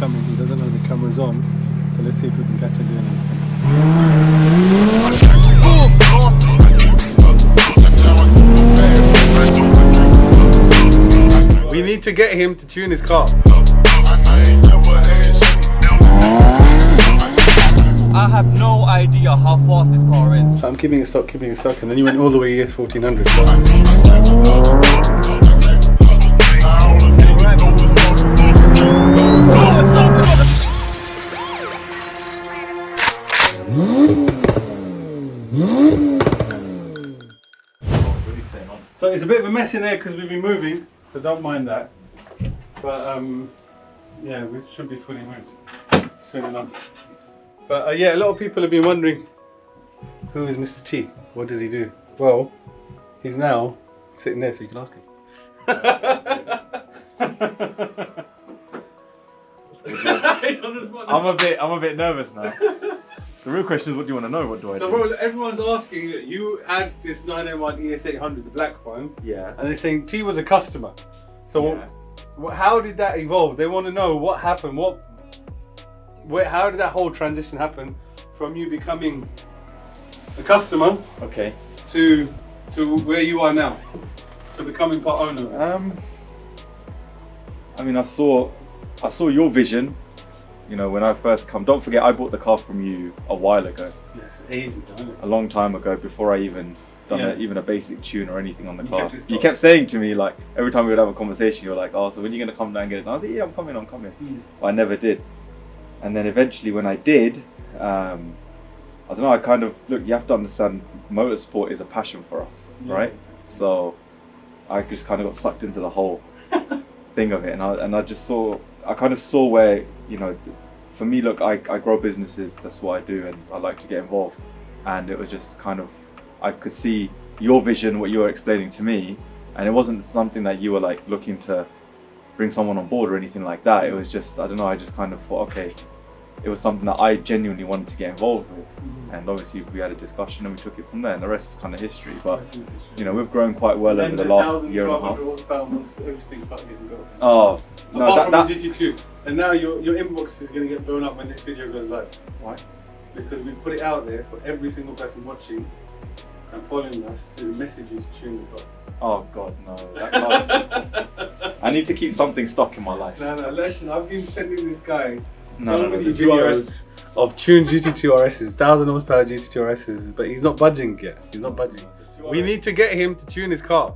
coming. He doesn't know the camera's on, so let's see if we can catch him doing anything. We need to get him to tune his car. I have no idea how fast this car is. So I'm keeping it stuck, and then you went all the way ES 1400. So it's a bit of a mess in there because we've been moving, so don't mind that. But yeah, we should be fully moved soon enough. But yeah, a lot of people have been wondering, who is Mr. T? What does he do? Well, he's now sitting there, so you can ask him. I'm a bit nervous now. The real question is, what do you want to know? What do I do? So bro, everyone's asking that you had this 901 ES800, the black one. Yeah. And they're saying T was a customer. So yeah. How did that evolve? They want to know what happened. How did that whole transition happen from you becoming a customer, okay, to where you are now, to becoming part owner? I mean, I saw your vision. You know, when I first come, don't forget I bought the car from you a while ago. Yes, ages ago. A long time ago, before I even done even a basic tune or anything on the car. You kept saying to me, like, every time we would have a conversation, you're like, oh, so when are you going to come down and get it? And I was like, yeah, I'm coming. But I never did. And then eventually when I did, I don't know, I kind of, look, you have to understand, motorsport is a passion for us, right? So I just kind of got sucked into the whole thing of it, and I just I kind of saw where, you know, for me, look, I grow businesses, that's what I do, and I like to get involved. And it was just kind of, I could see your vision, what you were explaining to me, and it wasn't something that you were like looking to bring someone on board or anything like that. It was just, I don't know, I just kind of thought, okay, it was something that I genuinely wanted to get involved with. And obviously we had a discussion and we took it from there, and the rest is kind of history. But you know, we've grown quite well over the last year and a half. Everything started getting built. Oh, no, apart from the GT2. And now your inbox is going to get blown up when this video goes live. Why? Because we put it out there for every single person watching and following us to message you to tune the car. Oh God, no. That can't. I need to keep something stuck in my life. No, listen, I've been sending this guy so many videos of tuned GT2 RSs, 1000 horsepower GT2 RSs, but he's not budging yet. He's not budging. We need to get him to tune his car.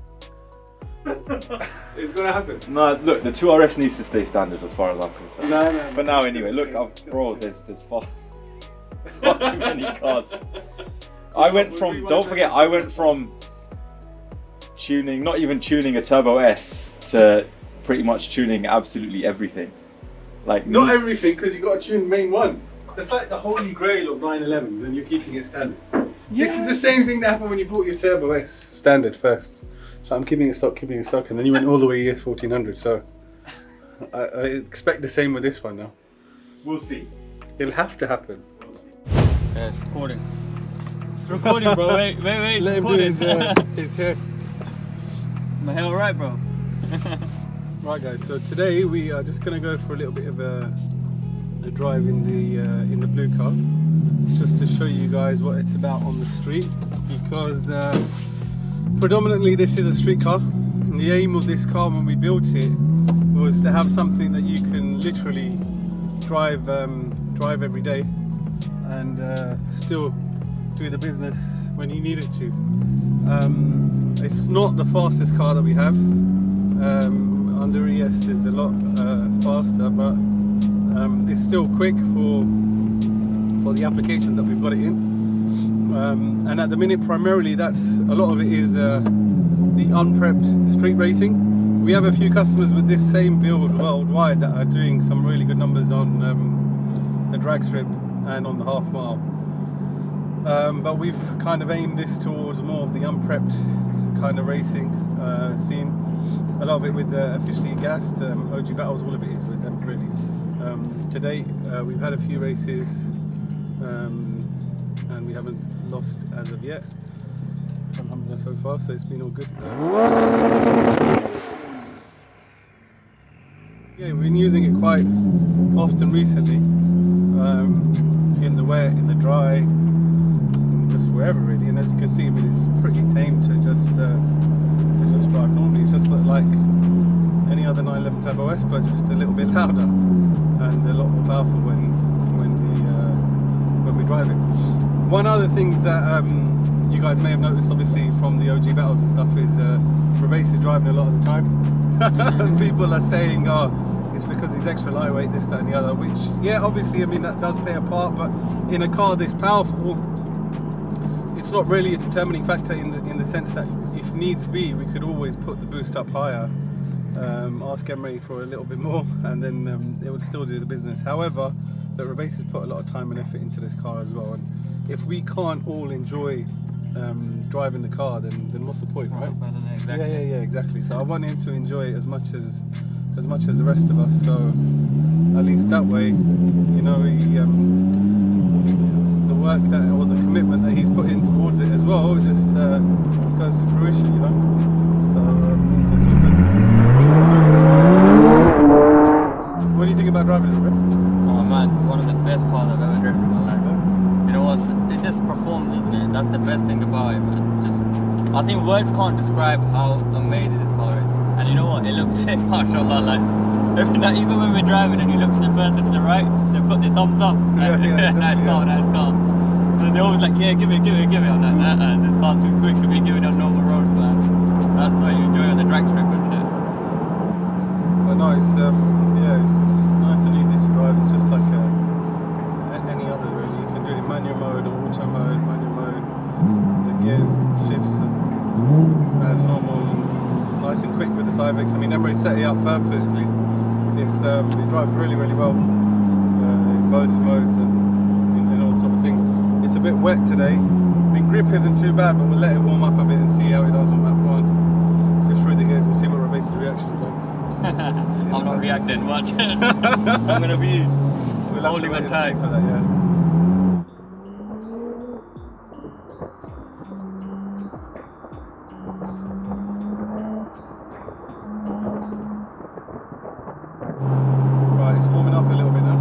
It's gonna happen. No, look, the 2RS needs to stay standard as far as I'm concerned. No. But now, anyway, look, bro, there's far too many cars. I went from, don't forget, I went from tuning, not even tuning a Turbo S, to pretty much tuning absolutely everything. Like not everything, because you got to tune main one. That's like the holy grail of 911s, and you're keeping it standard. Yeah. This is the same thing that happened when you bought your Turbo S standard first. So I'm keeping it stock, and then you went all the way ES 1400. So I expect the same with this one now. We'll see. It'll have to happen. We'll see. Yeah, it's recording. It's recording, bro. Wait, it's Let recording. Him do his hair. My hair alright, bro? Right, guys. So today we are just gonna go for a little bit of a drive in the blue car, just to show you guys what it's about on the street, because predominantly this is a street car, and the aim of this car when we built it was to have something that you can literally drive every day and still do the business when you need it to. It's not the fastest car that we have. Under ES is a lot faster, but it's still quick for the applications that we've got it in. And at the minute, primarily, that's a lot of it is the unprepped street racing. We have a few customers with this same build worldwide that are doing some really good numbers on the drag strip and on the half mile. But we've kind of aimed this towards more of the unprepped kind of racing scene. A lot of it with officially gassed OG battles, all of it is with them really. To date, we've had a few races and we haven't lost as of yet. Alhamdulillah so far, so it's been all good. Yeah, we've been using it quite often recently, in the wet, in the dry, just wherever really. And as you can see, I mean, it's pretty tame to just drive normally. It's just like any other 911 Turbo S, but just a little bit louder and a lot more powerful when we drive it. One other thing that you guys may have noticed, obviously from the OG battles and stuff, is Rebase is driving a lot of the time. People are saying, oh, it's because he's extra lightweight, this, that and the other, which, yeah, obviously, I mean, that does play a part, but in a car this powerful, it's not really a determining factor in the sense that if needs be, we could always put the boost up higher, ask Emery for a little bit more, and then it would still do the business. However, the Rebase has put a lot of time and effort into this car as well, and if we can't all enjoy driving the car, then what's the point, right? Exactly. Yeah, exactly. So I want him to enjoy it as much as the rest of us. So at least that way, you know, the work that, or the commitment that he's put in towards it as well, just goes to fruition, you know. So that's all good. What do you think about driving it, Chris? Oh man, one of the best cars I've ever driven in my life. You know what? It just performs, doesn't it? That's the best thing about it, man. I think words can't describe how amazing this car is. And you know what? It looks sick, mashallah. Like, even when we're driving and you look to the person to the right, they've got their thumbs up. Nice car. And they're always like, yeah, give it. I'm like, nah, this car's too quick to be giving on normal roads, man. That's what you enjoy on the drag strip, isn't it? But no, it's just nice and easy to drive. It's just like any other, really. You can do it in manual mode or auto mode, manual mode. The gears, shifts, as normal, nice and quick with the Civics. I mean, Emery set it up perfectly. It drives really, really well in both modes and in all sorts of things. It's a bit wet today. I mean, grip isn't too bad, but we'll let it warm up a bit and see how it does on map 1. Just through the gears, we'll see what Rebase's reaction is like. I'm not reacting much. I'm going to be holding on tight for that, yeah. It's warming up a little bit now.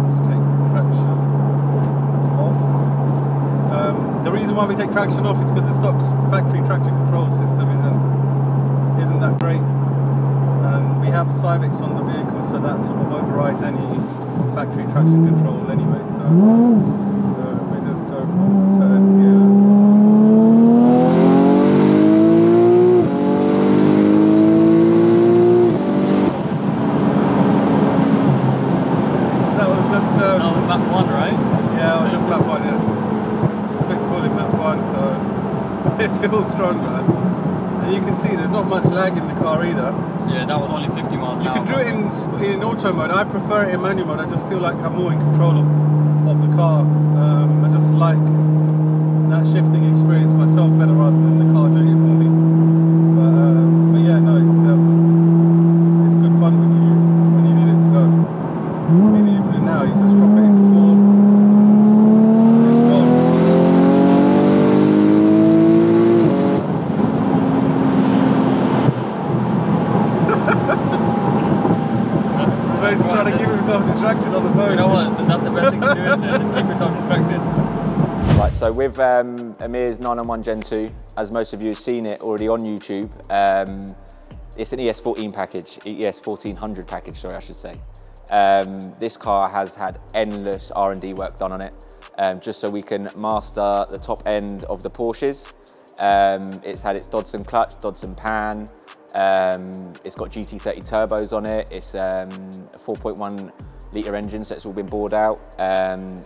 Let's take traction off. The reason why we take traction off is because the stock factory traction control system isn't that great. We have Civics on the vehicle, so that sort of overrides any factory traction control anyway. So we just go for third gear. That was map 1, right? Yeah, it was just map 1, yeah. Quick pull in map 1, so it feels strong, man. And you can see there's not much lag in the car either. Yeah, that was only 50 miles an hour. You can do it in auto mode. I prefer it in manual mode. I just feel like I'm more in control of the car. I just like that shifting experience myself better rather than the car doing it for me. But yeah, no, it's good fun when you need it to go. I mean, even now, you just drop it into 4th, it's gone. He's trying to keep himself distracted on the phone. You know what? That's the best thing to do, isn't it? Just keep yourself distracted. Right, so with AMIR's 991 Gen 2, as most of you have seen it already on YouTube, it's an ES14 package, ES1400 package, sorry, I should say. This car has had endless R&D work done on it, just so we can master the top end of the Porsches. It's had its Dodson clutch, Dodson pan, it's got GT30 turbos on it, it's a 4.1 litre engine, so it's all been bored out.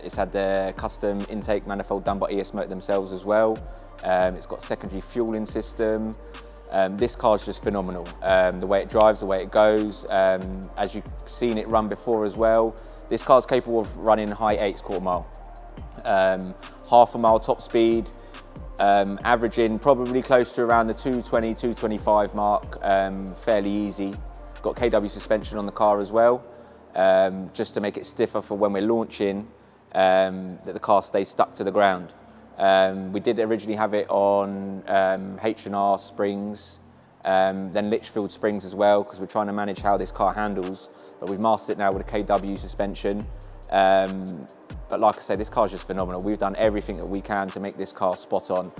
It's had the custom intake manifold done by ESMOTOR themselves as well. It's got secondary fueling system. This car's just phenomenal. The way it drives, the way it goes, as you've seen it run before as well. This car's capable of running high 8s quarter mile. Half a mile top speed, averaging probably close to around the 220, 225 mark, fairly easy. Got KW suspension on the car as well, just to make it stiffer for when we're launching, that the car stays stuck to the ground. We did originally have it on H&R springs, then Litchfield springs as well, because we're trying to manage how this car handles. but we've mastered it now with a KW suspension. But like I say, this car's just phenomenal. We've done everything that we can to make this car spot on.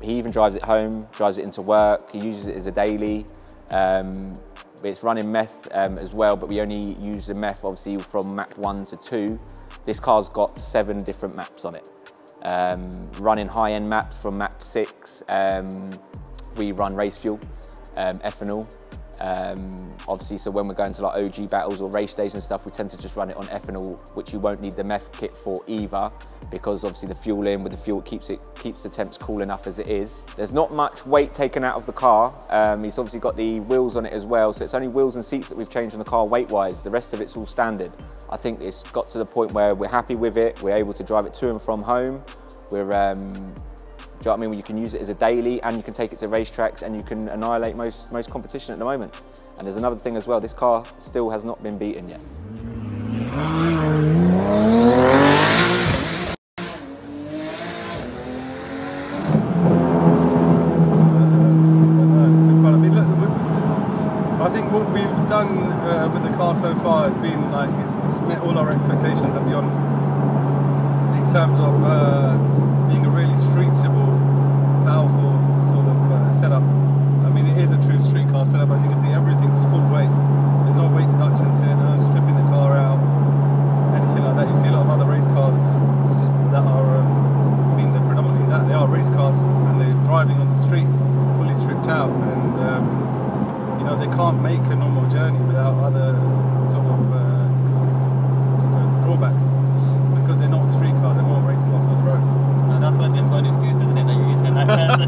He even drives it home, drives it into work. He uses it as a daily. It's running meth as well, but we only use the meth obviously from map 1 to 2. This car's got 7 different maps on it. Running high-end maps from map 6. We run race fuel, ethanol. Obviously, so when we're going to like OG battles or race days and stuff, we tend to just run it on ethanol, which you won't need the meth kit for either, because obviously the fuel in with the fuel keeps the temps cool enough as it is. There's not much weight taken out of the car. He's obviously got the wheels on it as well, so it's only wheels and seats that we've changed on the car weight-wise. The rest of it's all standard. I think it's got to the point where we're happy with it. We're able to drive it to and from home. We're do you know what I mean? You can use it as a daily, and you can take it to racetracks, and you can annihilate most competition at the moment. And there's another thing as well, this car still has not been beaten yet. It's good fun. I mean, look, I think what we've done with the car so far has been like, it's met all our expectations and beyond, in terms of being a really streetable, powerful sort of setup. I mean, it is a true street car setup. As you can see, everything's full weight. There's no weight deductions here. There's no stripping the car out, anything like that. You see a lot of other race cars that are, I mean, they're predominantly that. They are race cars, and they're driving on the street fully stripped out, and you know, they can't make a normal journey without other sort of drawbacks, because they're not a street car. They're more a race car for the road. That's why they've got an excuse, isn't it, that you're using that person.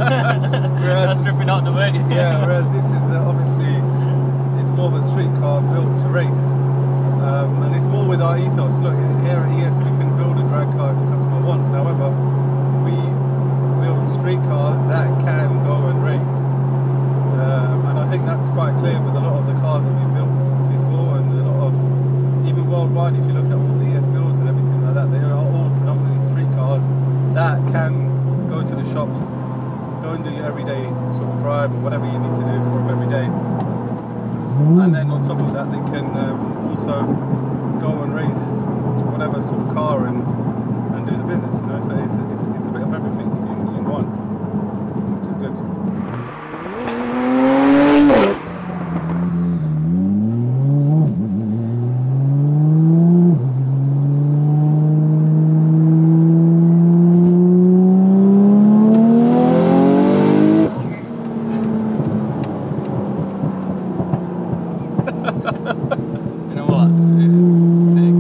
That's stripping out the way. Yeah, whereas this is obviously, it's more of a street car built to race. And it's more with our ethos. Look, here at ES we can build a drag car if the customer wants. However, we build street cars that can go and race. And I think that's quite clear with a lot of the cars that we've built before, and a lot of, even worldwide, if you look at all the ES builds and everything like that, they are all predominantly street cars that can go to the shops, go and do your everyday sort of drive or whatever you need to do for them every day. And then on top of that, they can also go and race whatever sort of car and do the business, you know. So it's a bit of everything in one, which is good. You know what? Sick.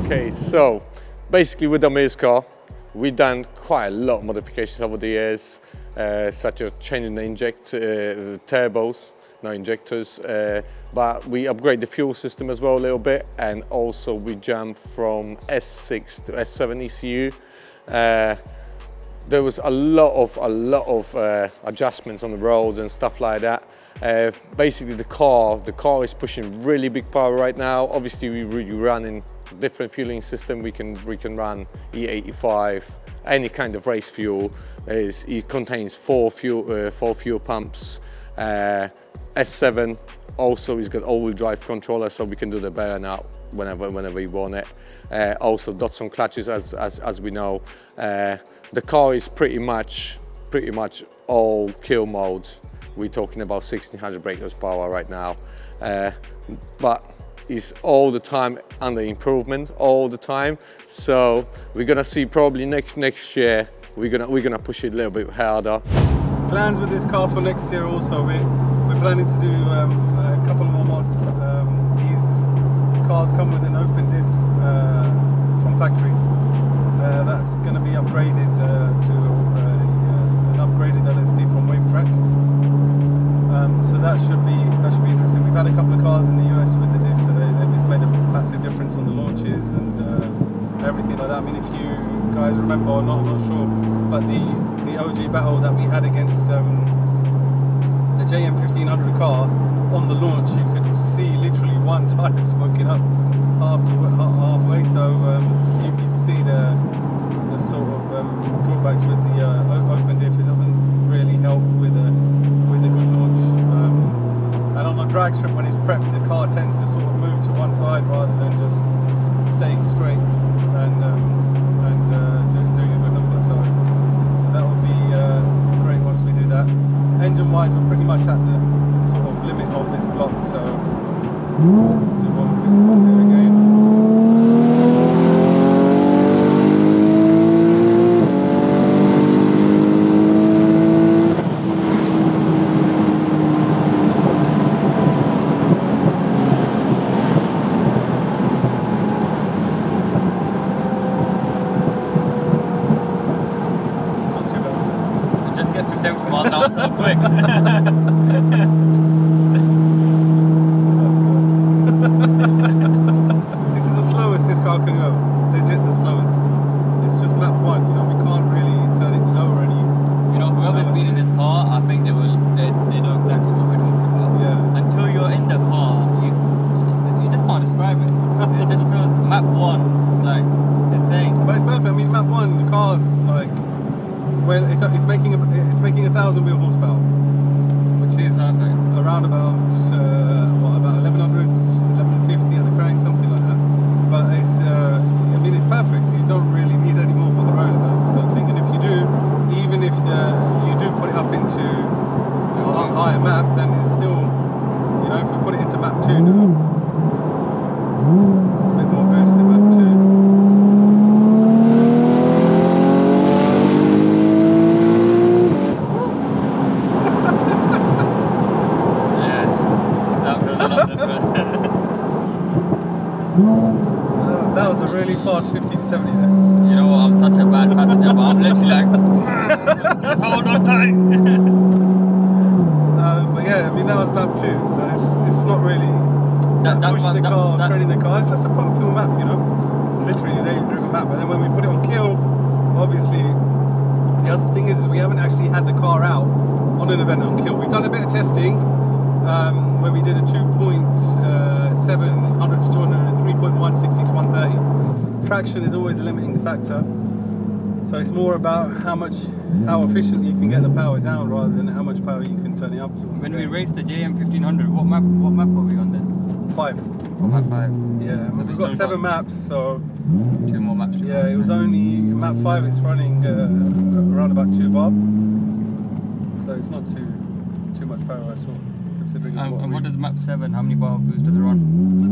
Okay, so basically with the AMIR's car, we've done quite a lot of modifications over the years, such as changing the turbos, no injectors, but we upgrade the fuel system as well a little bit, and also we jump from S6 to S7 ECU. There was a lot of adjustments on the roads and stuff like that. Basically the car is pushing really big power right now. Obviously we're running different fueling system. We can run E85, any kind of race fuel. It contains four fuel pumps. S7 also has got all-wheel drive controller, so we can do the burnout whenever we want it. Also dots on clutches, as we know. The car is pretty much all kill mode. We're talking about 1600 brake horsepower right now, but it's all the time under improvement, all the time. So we're gonna see probably next year we're gonna push it a little bit harder. Plans with this car for next year also, we're planning to do a couple more mods. These cars come with an open diff from factory. That's going to be upgraded to an upgraded LSD from Wavetrack. So that should be interesting. We've had a couple of cars in the US with the diff, so it's made a massive difference on the launches and everything like that. I mean, if you guys remember or not, I'm not sure, but the OG battle that we had against the JM 1500 car, on the launch you could see literally one tyre smoking up halfway, so you can see the sort of drawbacks with the open diff. It doesn't really help with a good launch. And on a drag strip, when it's prepped, the car tends to sort of move to one side rather than just staying straight and doing a good number. So that would be great once we do that. Engine-wise, we're pretty much at the sort of limit of this block. So let's do one quick one here again. So quick. This is the slowest this car can go. Legit the slowest. It's just map 1, you know, we can't really turn it lower any. You know, whoever's been in this car, I think they know exactly what we're talking about. Yeah. Until you're in the car, you just can't describe it. It just feels map 1. It's like, it's insane. But it's perfect. I mean, map 1, the car's like, well, it's making 1,000 wheel horsepower, which is perfect. Around about about 1100, 1150 at the crank, something like that. But it's I mean, it's perfect. You don't really need any more for the road, I don't think. And if you do, even if you do put it up into a higher map, then it's still, you know, if we put it into map 2 now, it's a bit more boost in map 2. That was a really fast 50 to 70 there. You know what, I'm such a bad passenger, but I'm literally like, let's hold on tight. But yeah, I mean, that was map 2, so it's not really pushing the car, straighting the car. It's just a pump fuel map, you know, literally a daily driven map. But then when we put it on kill, obviously, the other thing is we haven't actually had the car out on an event on kill. We've done a bit of testing where we did a 2.700 to 200 and 3.1, 60 to 130. Traction is always a limiting factor. So it's more about how efficient you can get the power down rather than how much power you can turn it up to. When we raced the JM 1500, what map were we on then? 5. Oh, map 5. Yeah, we've got 7 maps, so 2 more maps. Yeah, it was only map 5 is running around about 2 bar, so it's not too much power at all. Considering and what does map 7? How many bar boost does it run?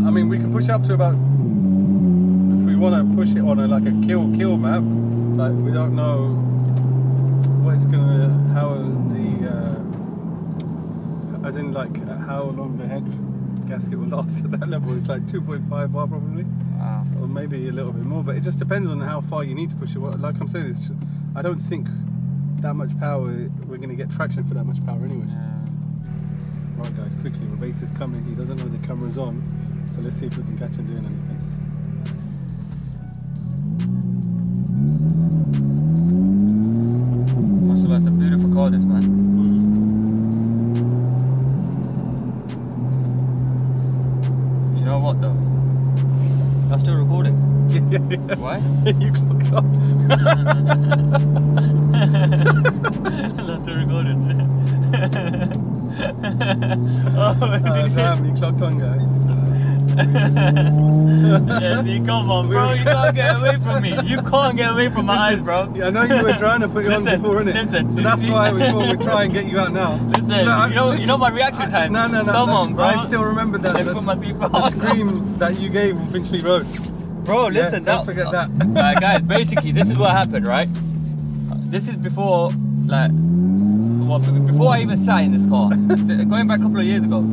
I mean, we can push up to about, if we want to push it on like a kill map. Like, we don't know what it's gonna, how as in like how long the head gasket will last at that level. It's like 2.5 bar probably, or maybe a little bit more. But it just depends on how far you need to push it. Like I'm saying, I don't think that much power we're gonna get traction for that much power anyway. Yeah. Right guys, quickly, the race is coming. He doesn't know the camera's on, so let's see if we can catch him doing anything. It's a beautiful car, this man. You know what though? I'm still recording. Yeah. Why? You clocked off. That's still recording. Damn, you clocked on, guys. Yeah, see, come on, bro. You can't get away from me. You can't get away from my eyes, bro. Yeah, I know you were trying to put you on before, innit? Listen, so that's why we thought we'd try and get you out now. Listen, you know my reaction time. No. Come on, bro. I still remember that. The scream that you gave on Finchley Road. Bro, listen, don't forget that. Guys, basically, this is what happened, right? This is before, like, well, before I even sat in this car. Going back a couple of years ago.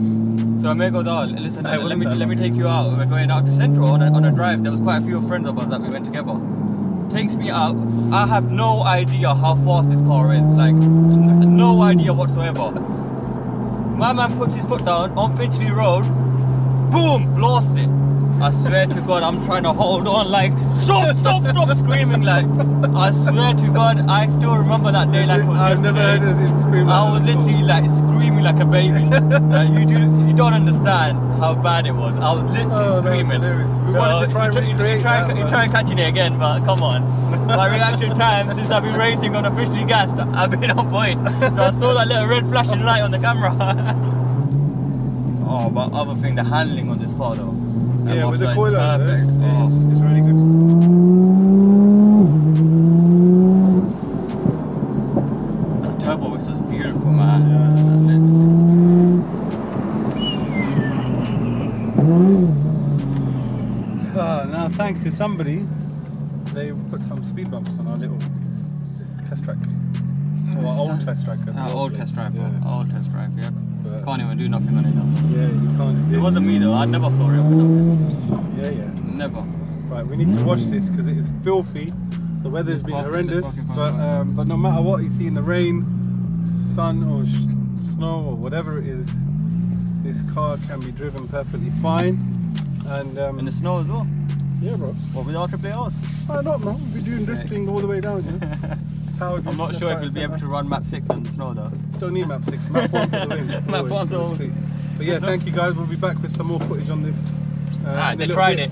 So Amir goes, oh, listen, let me take you out. We're going out to Central on a drive. There was quite a few friends of us that we went together. Takes me out. I have no idea how fast this car is. Like, no idea whatsoever. My man puts his foot down on Finchley Road. Boom! Lost it. I swear to God, I'm trying to hold on, like, stop, screaming, like, I swear to God, I still remember that day like it was I've never heard him scream. I was literally like screaming like a baby. Like, you don't understand how bad it was. I was literally screaming. We wanted to try and recreate that. You try catching it again, but come on. My reaction time since I've been racing on officially gassed, I've been on point. So I saw that little red flashing light on the camera. Oh, but other thing, the handling on this car though. Yeah, with the coiler, perfect. It's really good. The turbo whistle's beautiful, man. Now, thanks to somebody, they put some speed bumps on our little test track. Or our old test track. Old test track, yeah. Old test track, yeah. But Can't even do nothing on it now. yeah, you can't. It wasn't me though, I'd never floor it up. Yeah. Never. Right, we need to watch this because it is filthy. The weather's been horrendous, but no matter what you see in the rain, sun or snow or whatever it is, this car can be driven perfectly fine. And in the snow as well? Yeah, bro. What, with RAAs? I don't know, we're doing drifting all the way down, yeah? I'm not sure if we'll be able to run map 6 in the snow though. Don't need map 6, map 1 for the win. Map 1 for the win. But yeah, thank you guys, we'll be back with some more footage on this. They tried it.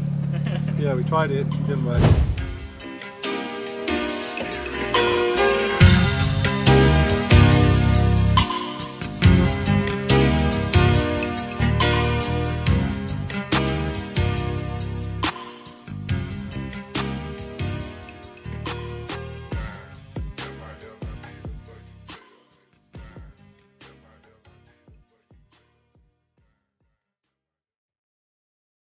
Yeah, we tried it, it didn't work.